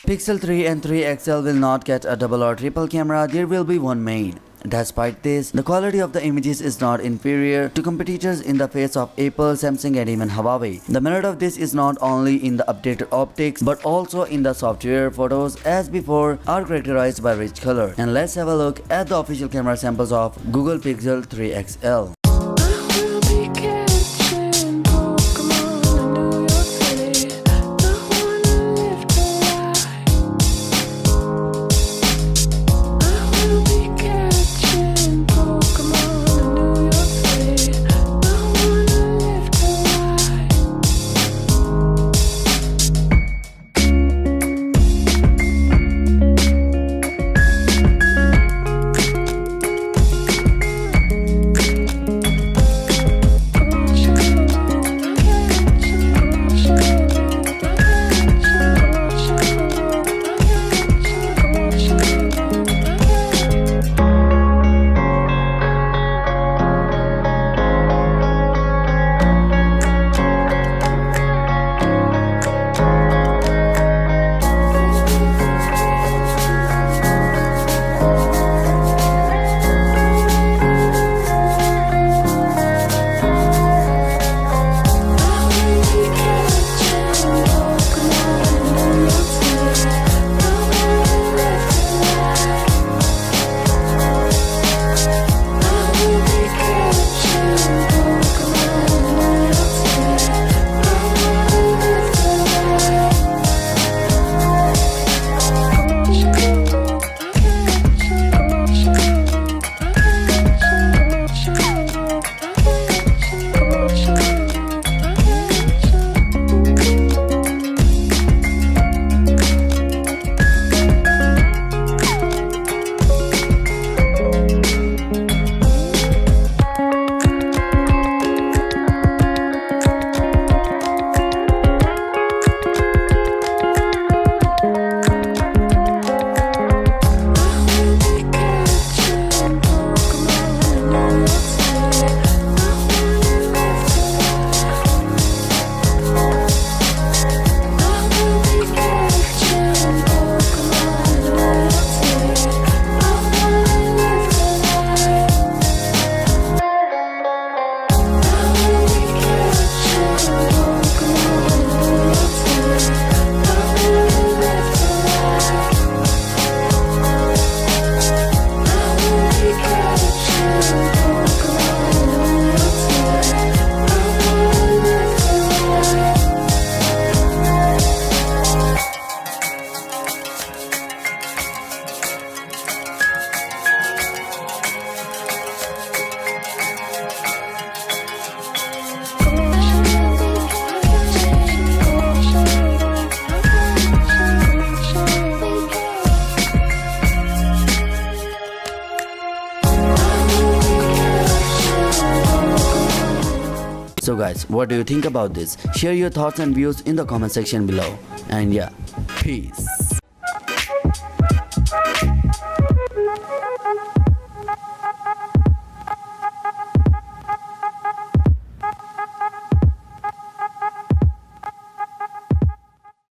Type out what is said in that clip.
Pixel 3 and 3 XL will not get a double or triple camera, there will be one main. Despite this, the quality of the images is not inferior to competitors in the face of Apple, Samsung and even Huawei. The merit of this is not only in the updated optics but also in the software. Photos as before are characterized by rich color. And let's have a look at the official camera samples of Google Pixel 3 XL. So guys, what do you think about this? Share your thoughts and views in the comment section below. And yeah, peace.